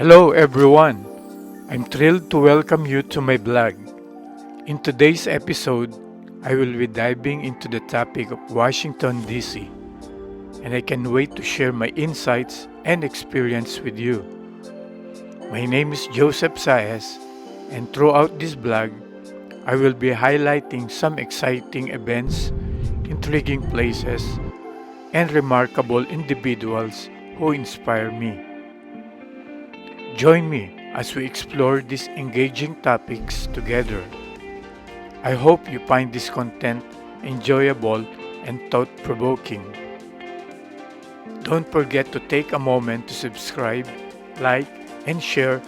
Hello everyone! I'm thrilled to welcome you to my blog. In today's episode, I will be diving into the topic of Washington, D.C. and I can't wait to share my insights and experience with you. My name is Joseph Saez, and throughout this blog, I will be highlighting some exciting events, intriguing places, and remarkable individuals who inspire me. Join me as we explore these engaging topics together. I hope you find this content enjoyable and thought-provoking. Don't forget to take a moment to subscribe, like, and share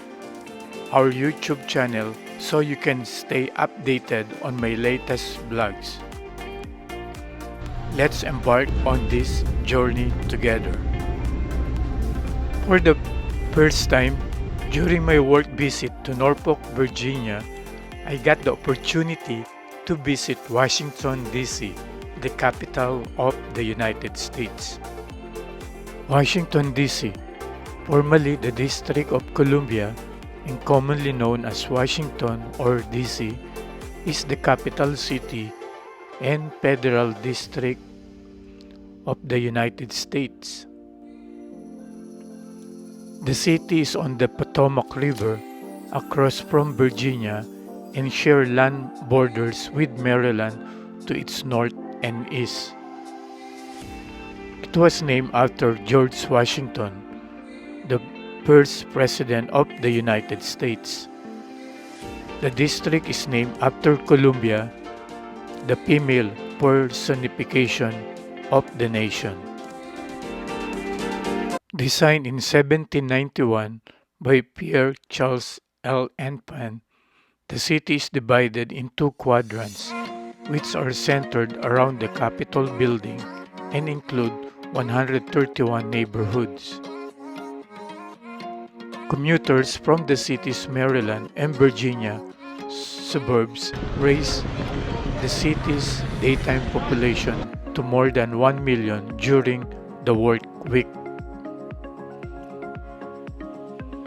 our YouTube channel so you can stay updated on my latest vlogs. Let's embark on this journey together. For the first time, during my work visit to Norfolk, Virginia, I got the opportunity to visit Washington, D.C., the capital of the United States. Washington, D.C., formerly the District of Columbia and commonly known as Washington or D.C., is the capital city and federal district of the United States. The city is on the Potomac River across from Virginia and share land borders with Maryland to its north and east. It was named after George Washington, the first president of the United States. The district is named after Columbia, the female personification of the nation. Designed in 1791 by Pierre Charles L. Enfant, the city is divided in two quadrants, which are centered around the Capitol building and include 131 neighborhoods. Commuters from the city's Maryland and Virginia suburbs raised the city's daytime population to more than 1 million during the work week.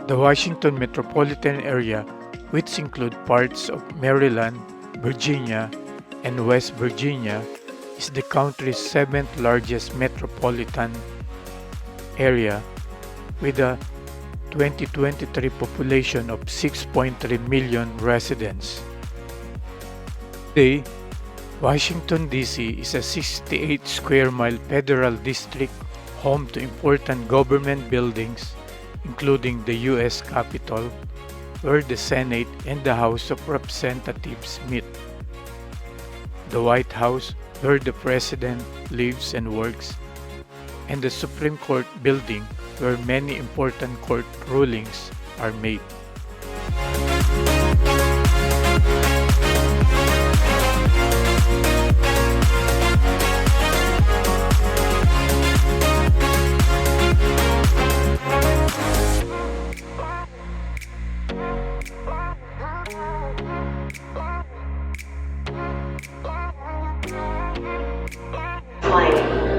The Washington metropolitan area, which include parts of Maryland, Virginia, and West Virginia, is the country's seventh largest metropolitan area with a 2023 population of 6.3 million residents. Today, Washington, D.C. is a 68 square mile federal district home to important government buildings, including the U.S. Capitol, where the Senate and the House of Representatives meet, the White House, where the President lives and works, and the Supreme Court building, where many important court rulings are made.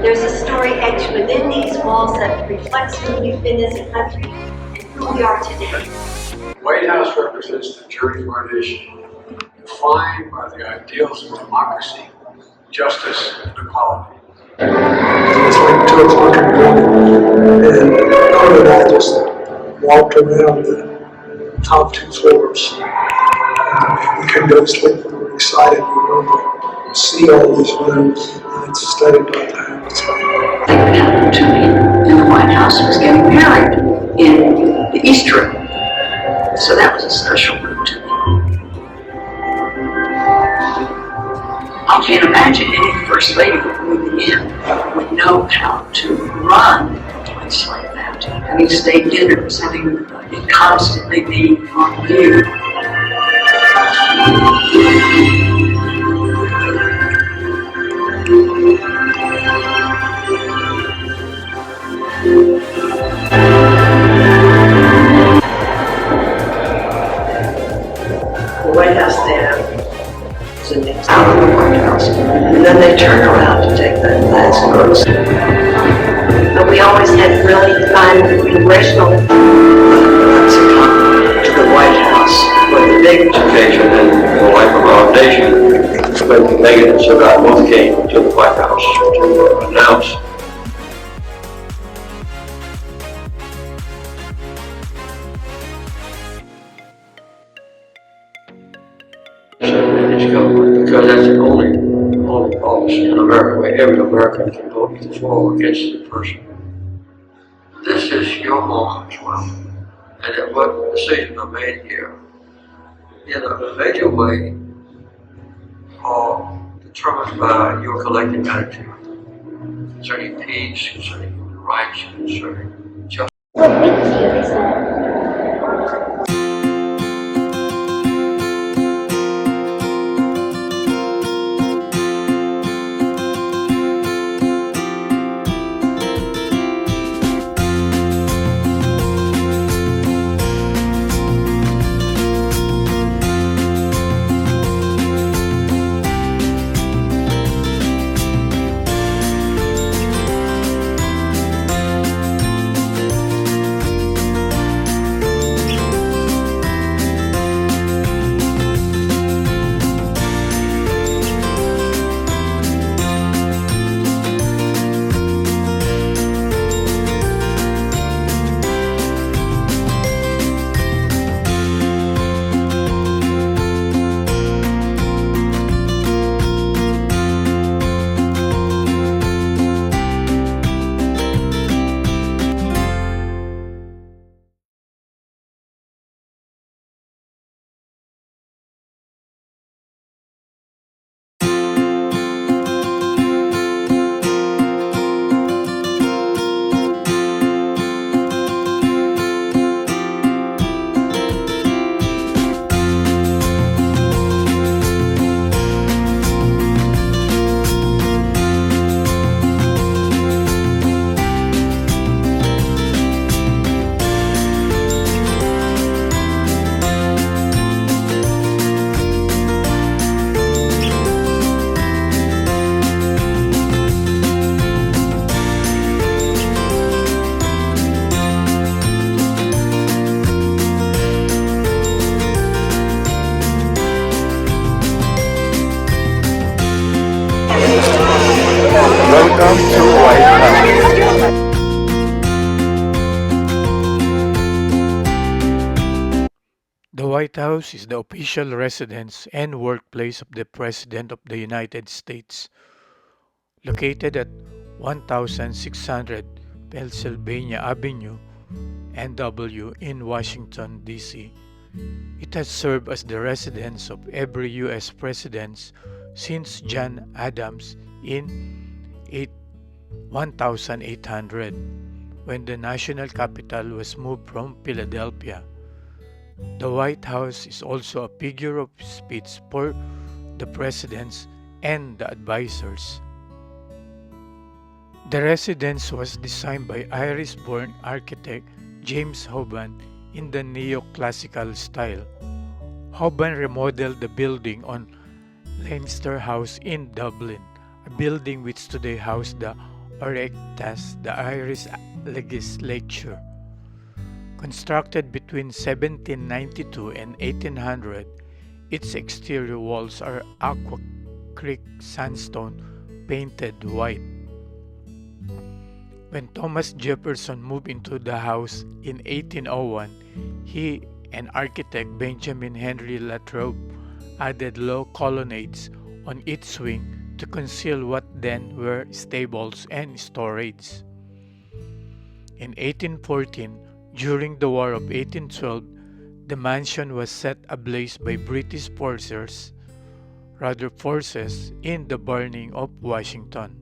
There's a story etched within these walls that reflects who we've been as a country and who we are today. The White House represents the journey of our nation, defined by the ideals of democracy, justice, and equality. It's like 2 o'clock in the morning, and Carter and I just walked around the top 2 floors. We couldn't go to sleep. We were excited. We wanted to see all these rooms and study about the house. Thing that happened to me in the White House was getting married in the East Room. So that was a special room to me. I can't imagine any First Lady moving in would know how to run a place like that. Having state dinners, having it constantly be on view. The White House there is the next out of the White House. And then they turn around to take the last photos. But we always had really fun congressional. But the big occasion in the life of our nation when Meghan and Salamat both came to the White House to announce in his government, because that's the only office in America where every American can vote either for or against the person. This is your moment as well. And that what decisions are made here in a major way are determined by your collective attitude concerning peace, concerning human rights, concerning justice. What makes you excited? Welcome to White House. The White House is the official residence and workplace of the President of the United States, located at 1600 Pennsylvania Avenue, NW in Washington, D.C. It has served as the residence of every U.S. president since John Adams in 1800, when the national capital was moved from Philadelphia. The White House is also a figure of speech for the presidents and the advisors. The residence was designed by Irish-born architect James Hoban in the neoclassical style. Hoban remodeled the building on Leinster House in Dublin, a building which today houses the Oireachtas, the Irish legislature. Constructed between 1792 and 1800, its exterior walls are aqua creek sandstone painted white. When Thomas Jefferson moved into the house in 1801, he and architect Benjamin Henry Latrobe added low colonnades on each wing to conceal what then were stables and storage. In 1814, during the War of 1812, the mansion was set ablaze by British forces in the burning of Washington,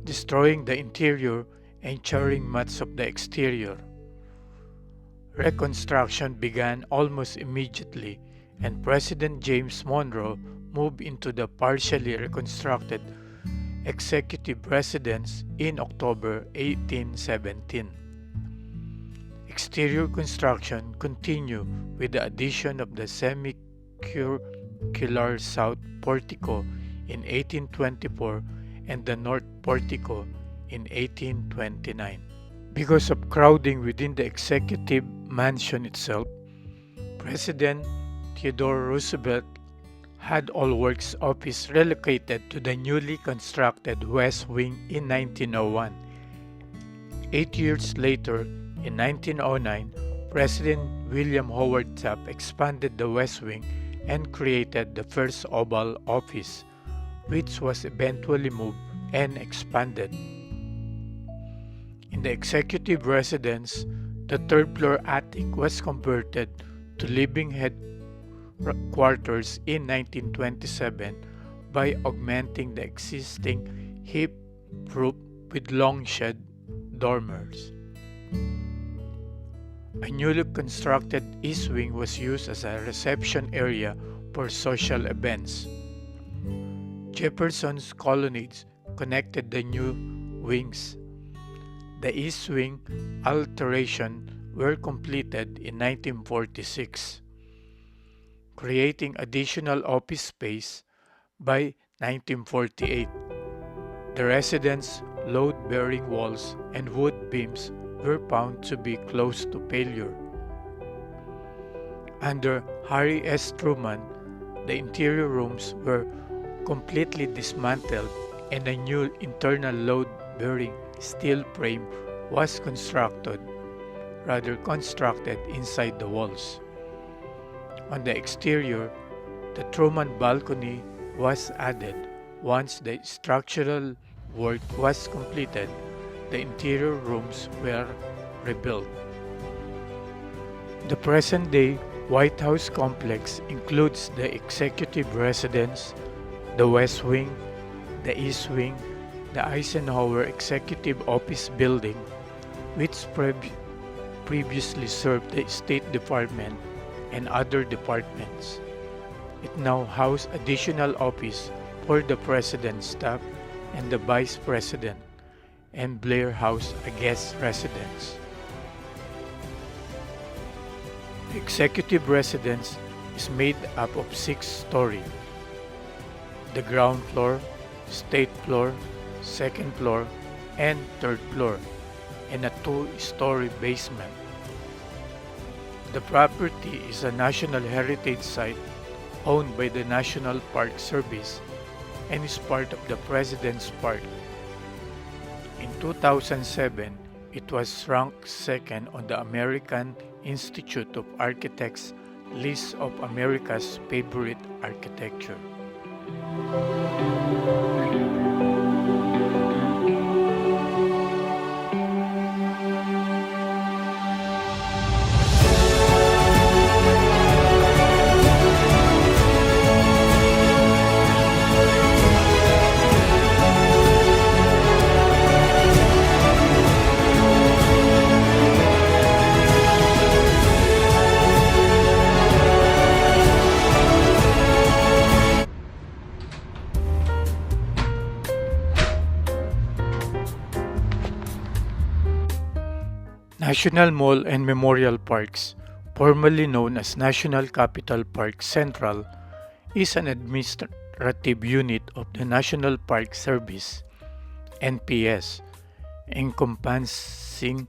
destroying the interior and charring much of the exterior. Reconstruction began almost immediately, and President James Monroe moved into the partially reconstructed executive residence in October 1817. Exterior construction continued with the addition of the semicircular south portico in 1824 and the north portico in 1829. Because of crowding within the executive mansion itself, President Theodore Roosevelt had all works office relocated to the newly constructed West Wing in 1901. 8 years later, in 1909, President William Howard Taft expanded the West Wing and created the first Oval Office, which was eventually moved and expanded. In the executive residence, the third floor attic was converted to living headquarters in 1927 by augmenting the existing hip roof with long shed dormers. A newly constructed East Wing was used as a reception area for social events. Jefferson's colonnades connected the new wings. The East Wing alterations were completed in 1946, creating additional office space by 1948. The residence load-bearing walls and wood beams were found to be close to failure. Under Harry S. Truman, the interior rooms were completely dismantled and a new internal load-bearing steel frame was constructed inside the walls. On the exterior, the Truman balcony was added. Once the structural work was completed, the interior rooms were rebuilt. The present-day White House complex includes the Executive Residence, the West Wing, the East Wing, the Eisenhower Executive Office Building, which previously served the State Department and other departments. It now houses additional office for the President's staff and the Vice President, and Blair House, a guest residence. The Executive Residence is made up of 6 stories. The ground floor, state floor, second floor, and third floor, and a 2-story basement. The property is a National Heritage Site owned by the National Park Service and is part of the President's Park. In 2007, it was ranked second on the American Institute of Architects list of America's favorite architecture. National Mall and Memorial Parks, formerly known as National Capital Park Central, is an administrative unit of the National Park Service (NPS), encompassing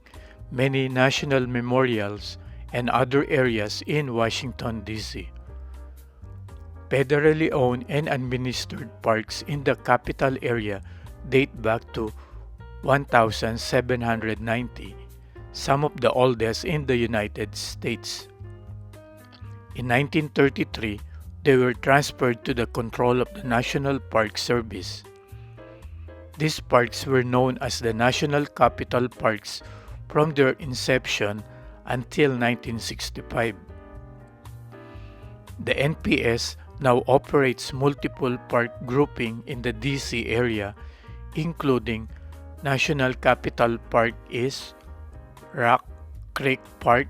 many national memorials and other areas in Washington, D.C. Federally owned and administered parks in the capital area date back to 1790, some of the oldest in the United States. In 1933, they were transferred to the control of the National Park Service. These parks were known as the National Capital Parks from their inception until 1965. The NPS now operates multiple park groupings in the DC area, including National Capital Park East, Rock Creek Park,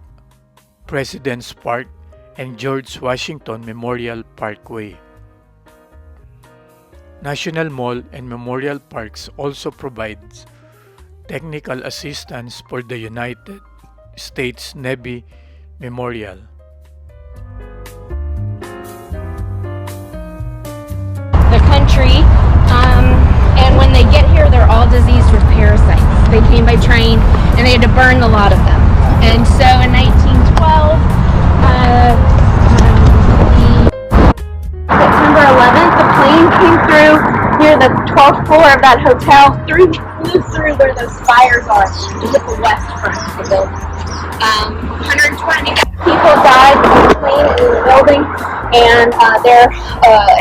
President's Park, and George Washington Memorial Parkway. National Mall and Memorial Parks also provides technical assistance for the United States Navy Memorial. The country, and when they get here, they're all diseased with parasites. They came by train, and they had to burn a lot of them. And so in 1912, through near the 12th floor of that hotel, flew through where those spires are, just at the west front of the building. 120 people died in the plane in the building, and they're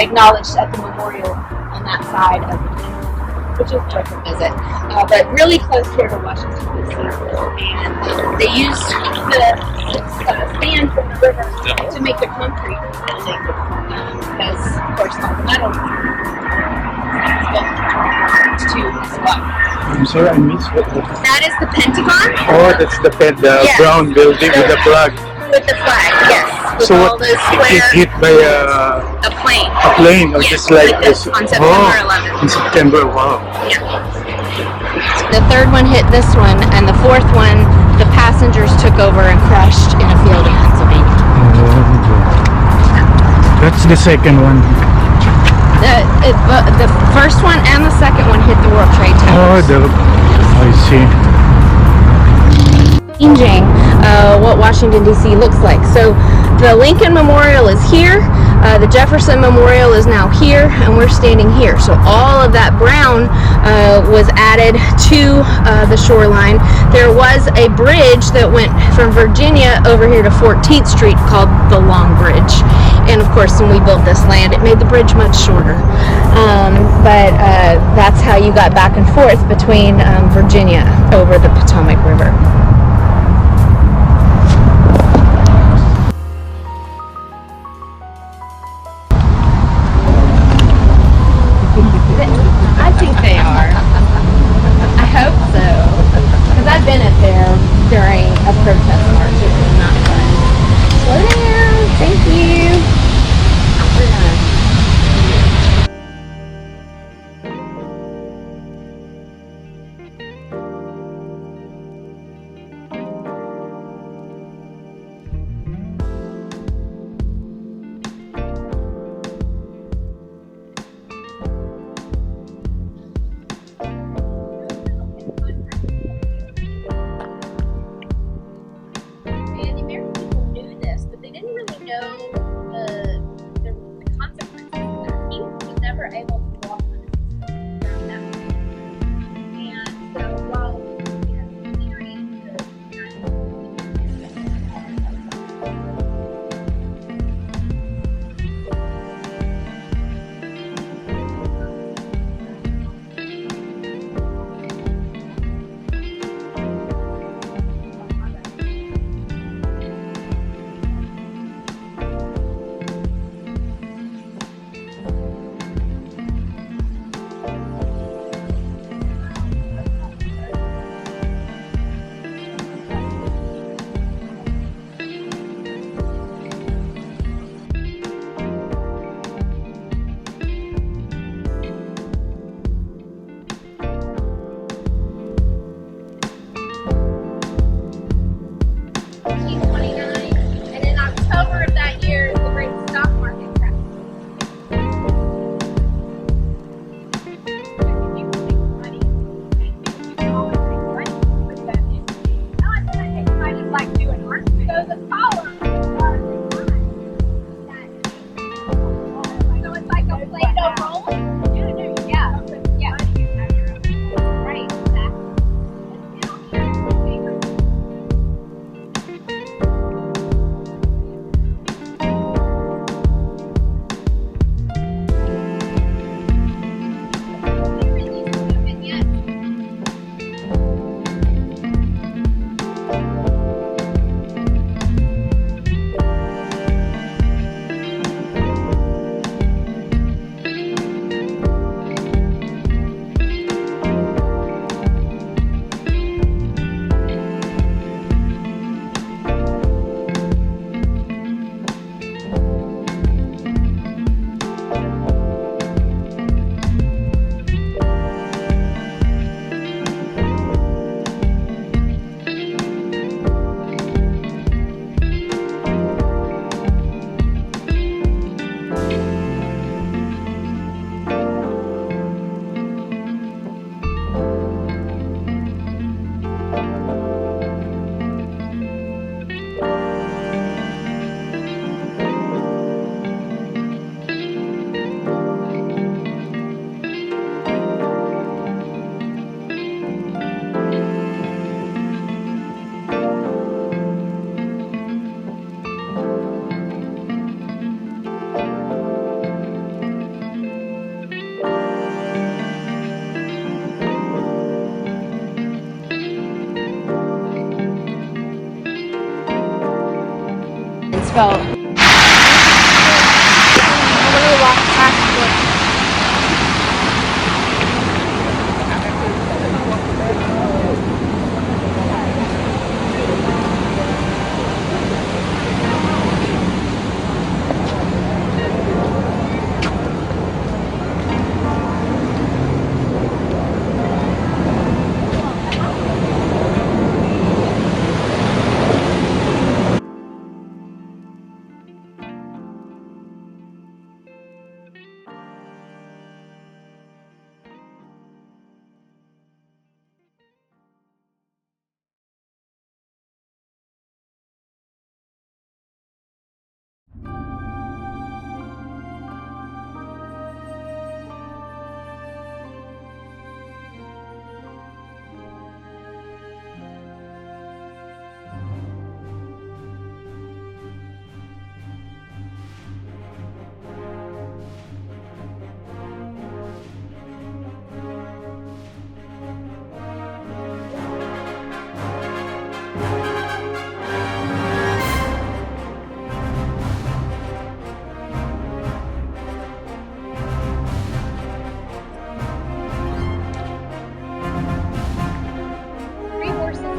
acknowledged at the memorial on that side of the plane, which is worth a visit. But really close here to Washington, D.C. And they used the sand from the river to make the concrete building, because, of course, all the metal to as well. I'm sorry, I missed what. That is the Pentagon. Oh, that's the Yes. brown building with the flag. With the flag, yes. With So all what? those It square. hit by A plane. a plane, or Yes, just like this this? on September 11th. In September, wow. Yeah. The third one hit this one, and the fourth one, the passengers took over and crashed in a field in Pennsylvania. That's the second one. The first one and the second one hit the World Trade Oh, Towers. I see. Changing what Washington, D.C. looks like. So the Lincoln Memorial is here, the Jefferson Memorial is now here, and we're standing here. So all of that brown was added to the shoreline. There was a bridge that went from Virginia over here to 14th Street called the Long Bridge. And of course, when we built this land, it made the bridge much shorter. But that's how you got back and forth between Virginia over the Potomac River. I think they are. I hope so. Because I've been up there during a protest march. It was not fun. Slow down. Thank you. We're done. And the American people knew this, but they didn't really know seatbelt. Totally lost passport.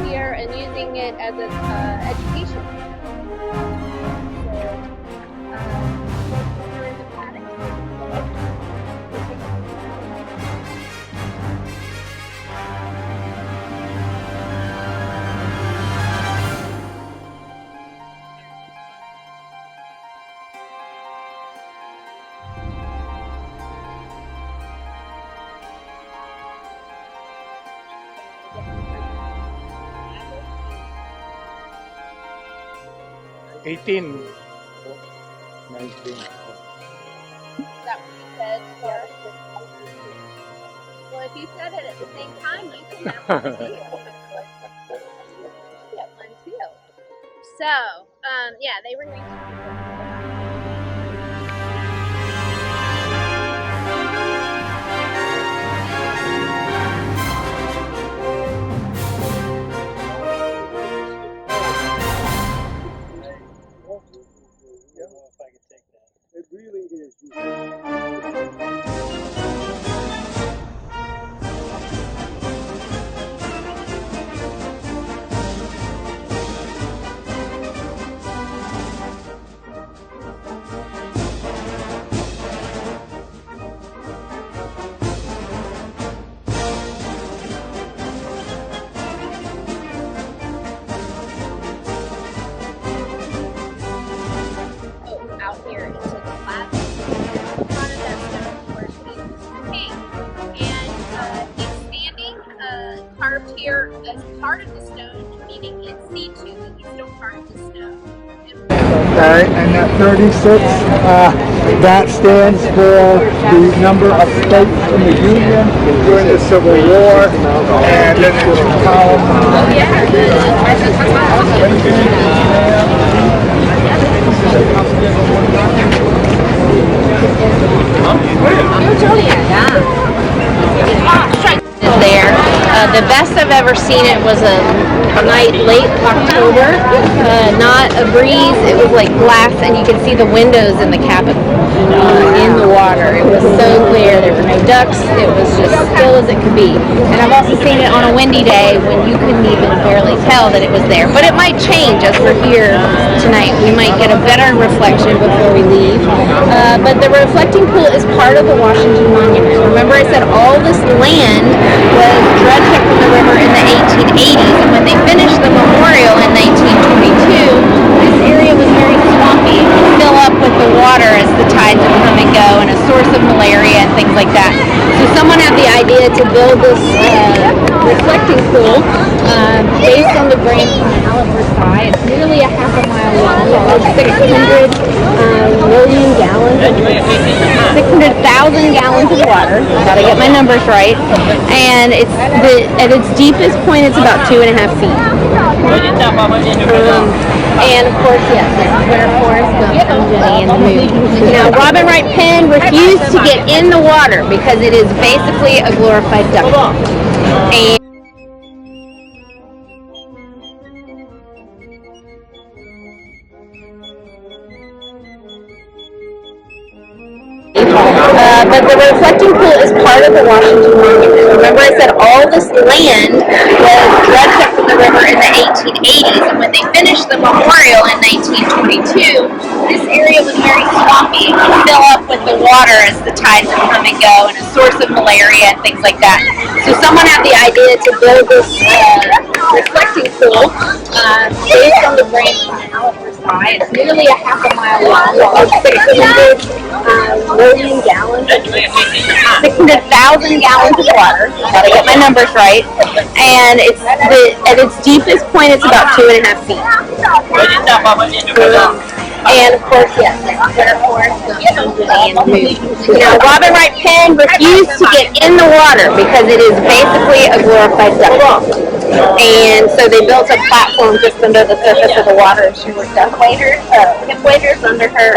Here and using it as an education. So, 18. 19. Is that what you said? Well, if you said it at the same time, you can have one too. Get one too. So, yeah, they were nice. It really is. Out here into the plaza in front of that stone where he's king. And he's standing carved here as part of the stone, meaning in situ, that he's still part of the stone. Okay, and that 36, that stands for the number of states in the Union during the Civil War, and then it's column. Oh, there. The best I've ever seen it was a night late October, not a breeze. It was like glass, and you could see the windows in the cabin in the water. It was so clear. There were no ducks. It was just still as it could be. And I've also seen it on a windy day when you couldn't even barely tell that it was there. But it might change as we're here tonight. We might get a better reflection before we leave. But the reflecting pool is part of the Washington Monument. Remember I said all this land was dredged up from the river in the 1880s, and when they finished the memorial in 1922, this area was very swampy. It would fill up with the water as the tides would come and go, and a source of malaria and things like that. So someone had the idea to build this reflecting pool based on the Grand Canal at Versailles. It's nearly a half a mile long. It holds 600 million gallons, 600,000 gallons of water. Gotta get my numbers right. And it's at its deepest point, it's about 2.5 feet. And of course, yes, this is where Forrest Gump and Jenny and the movie. Now, Robin Wright Penn refused to get in the water because it is basically a glorified duck pond. And part of the Washington Monument. Remember I said all this land was dredged up from the river in the 1880s, and when they finished the memorial in 1922, this area was very swampy. It would fill up with the water as the tides would come and go, and a source of malaria and things like that. So someone had the idea to build this reflecting pool based on the Grand Canal at Versailles. It's nearly a half a mile long, about 600 million gallons, 600,000 gallons of water. Gotta get my numbers right. And it's at its deepest point, it's about 2.5 feet. And of course, yes, now Robin Wright Penn refused to get in the water because it is basically a glorified duck. And so they built a platform just under the surface of the water. She wore duck waders, hip waders under her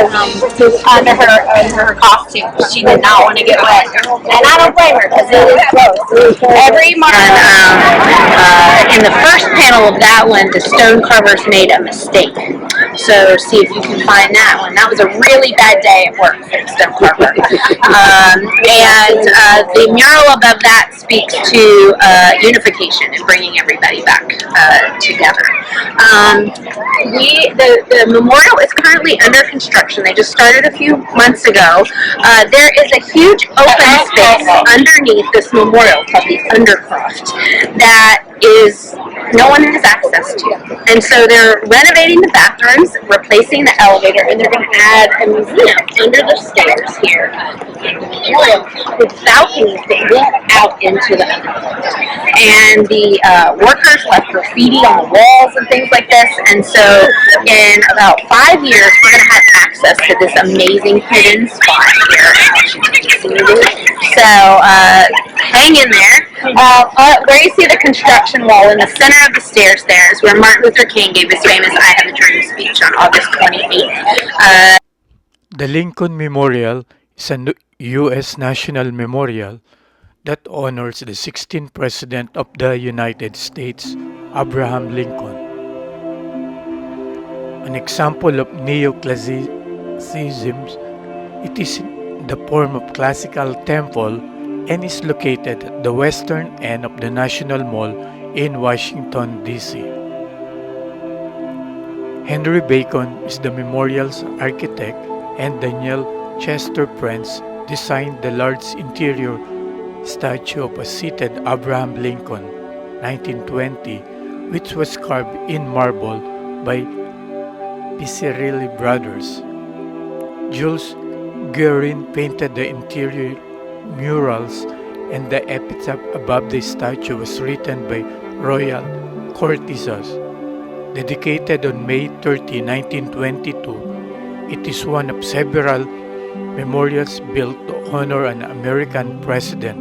costume. She did not want to get wet, and I don't blame her because it is close. Every morning, in the first panel of that one, the stone carvers made a mistake. So see if you can find that one. That was a really bad day at work for the stone carver. And the mural above that speaks to unification and bringing everybody back together. The memorial is currently under construction. They just started a few months ago. There is a huge open space underneath this memorial called the Undercroft that is no one has access to. And so they're renovating the bathrooms, replacing the elevator, and they're going to add a museum under the stairs here with balconies that look out into the Undercroft. And the workers left graffiti on the walls and things like this. And so in about 5 years, we're going to have access to this amazing hidden spot here in Washington, D.C. So hang in there. Where you see the construction wall in the center of the stairs there is where Martin Luther King gave his famous I Have a Dream speech on August 28th. The Lincoln Memorial is a U.S. national memorial that honors the 16th President of the United States, Abraham Lincoln. An example of neoclassicism, it is in the form of classical temple and is located at the western end of the National Mall in Washington, D.C. Henry Bacon is the memorial's architect, and Daniel Chester Prince designed the large interior statue of a seated Abraham Lincoln, 1920, which was carved in marble by Pizzarilli Brothers. Jules Guerin painted the interior murals, and the epitaph above the statue was written by royal courtesans. Dedicated on May 30, 1922, it is one of several memorials built to honor an American president.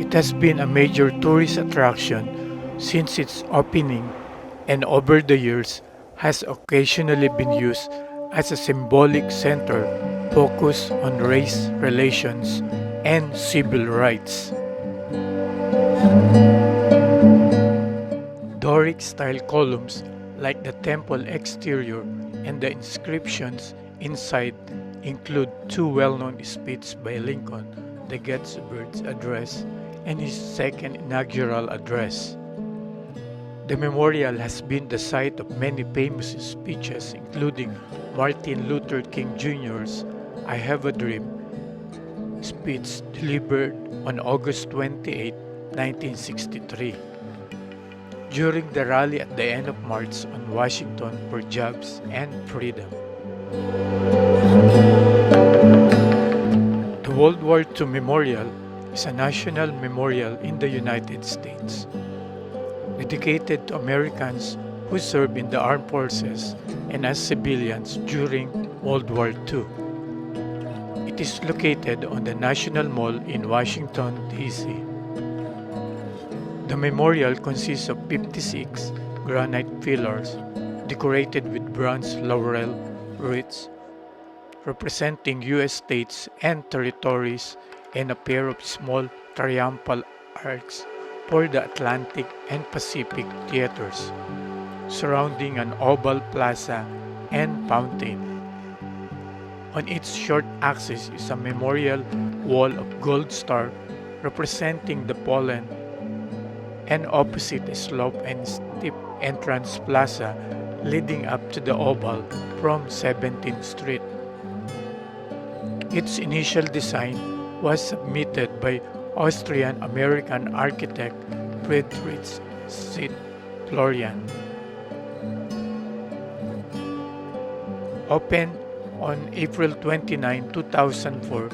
It has been a major tourist attraction since its opening, and over the years has occasionally been used as a symbolic center focused on race relations and civil rights. Doric-style columns like the temple exterior and the inscriptions inside include two well-known speeches by Lincoln, the Gettysburg Address and his second inaugural address. The memorial has been the site of many famous speeches, including Martin Luther King Jr.'s I Have a Dream speech delivered on August 28, 1963, during the rally at the end of March on Washington for Jobs and Freedom. The World War II Memorial is a national memorial in the United States, dedicated to Americans who served in the armed forces and as civilians during World War II. It is located on the National Mall in Washington, D.C. The memorial consists of 56 granite pillars decorated with bronze laurel wreaths representing U.S. states and territories, and a pair of small triumphal arcs for the Atlantic and Pacific theaters, surrounding an oval plaza and fountain. On its short axis is a memorial wall of gold star representing the pollen, and opposite a slope and steep entrance plaza leading up to the oval from 17th Street. Its initial design was submitted by Austrian-American architect Friedrich St. Florian. Opened on April 29, 2004,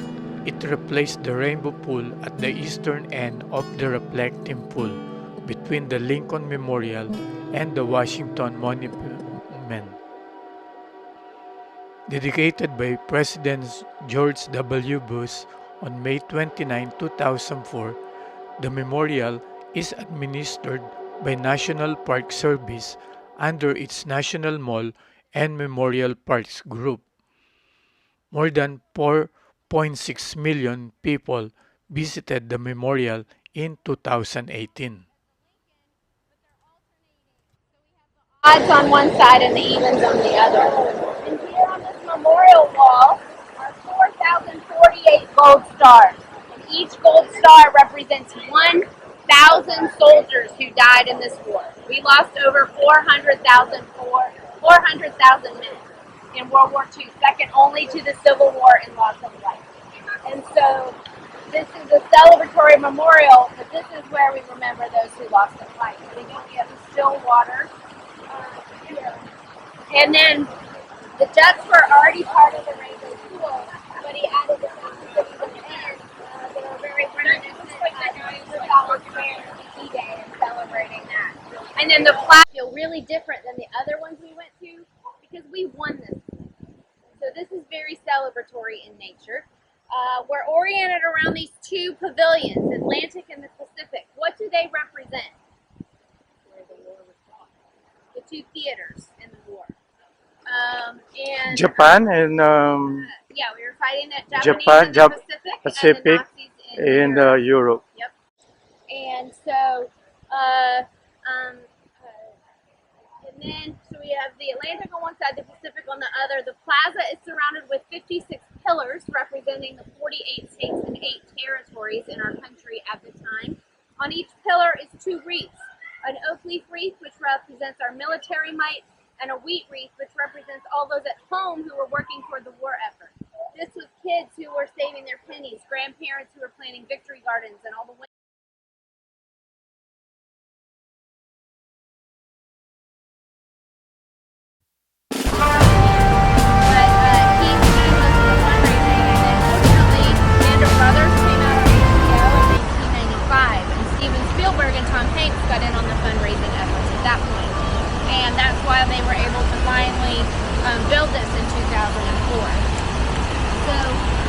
it replaced the rainbow pool at the eastern end of the reflecting pool between the Lincoln Memorial and the Washington Monument. Dedicated by President George W. Bush on May 29, 2004, the memorial is administered by National Park Service under its National Mall and Memorial Parks Group. More than 4.6 million people visited the memorial in 2018. Odds on one side and the evens on the other. And here on this memorial wall are 4,048 gold stars. And each gold star represents 1,000 soldiers who died in this war. We lost over 400,000 men in World War II, second only to the Civil War in loss of life. And so this is a celebratory memorial, but this is where we remember those who lost their life. And again, we have the still waters here. And then the ducks were already part of the rainbow pool, but he added the fountains at the end that are very reminiscent of South D-Day and celebrating that. And then the flag feel really different than the other ones we went to because we won this. So this is very celebratory in nature. We're oriented around these two pavilions, Atlantic and the Pacific. What do they represent? The two theaters in the war. And Japan and yeah, we were fighting the Japanese in the Pacific, and the Nazis in Europe. Yep. And so, and then, so we have the Atlantic on one side, the Pacific on the other. The plaza is surrounded with 56 pillars representing the 48 states and 8 territories in our country at the time. On each pillar is 2 wreaths. An oak leaf wreath, which represents our military might, and a wheat wreath, which represents all those at home who were working toward the war effort. This was kids who were saving their pennies, grandparents who were planting victory gardens, and all the women. Build this in 2004. So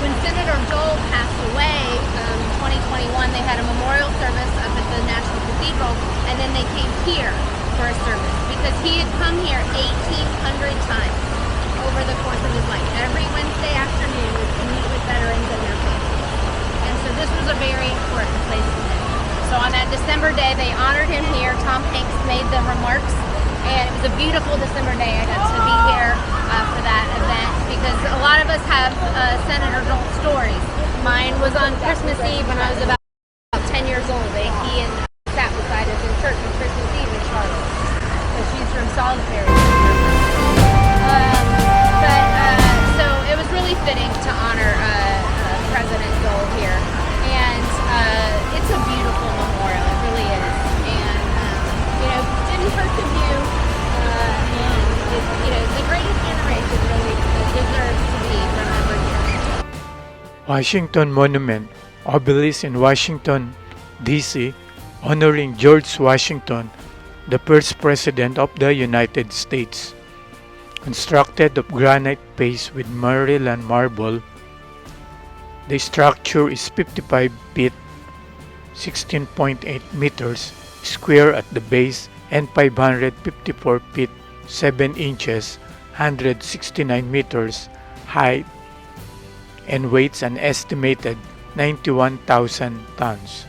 when Senator Dole passed away in 2021, they had a memorial service up at the National Cathedral, and then they came here for a service because he had come here 1,800 times over the course of his life. Every Wednesday afternoon to meet with veterans and their families. And so this was a very important place to him. So on that December day, they honored him here. Tom Hanks made the remarks. And it was a beautiful December day. I got to be here for that event because a lot of us have Senator Dole stories. Mine was on Christmas Eve when I was about 10 years old. He and sat beside us in church on Christmas Eve in Charlotte. So she's from Salisbury. So it was really fitting to honor President Dole here. And it's a beautiful memorial. It really is. And, didn't hurt the view. The greatest generation really deserves to be remembered here. Washington Monument, obelisk in Washington, D.C., honoring George Washington, the first President of the United States. Constructed of granite paste with Maryland marble, the structure is 55 feet, 16.8 meters square at the base and 554 feet 7 inches, 169 meters high, and weighs an estimated 91,000 tons.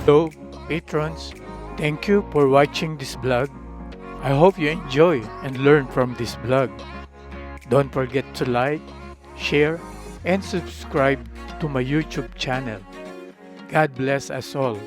Hello, patrons. Thank you for watching this vlog. I hope you enjoy and learn from this vlog. Don't forget to like, share, and subscribe to my YouTube channel. God bless us all.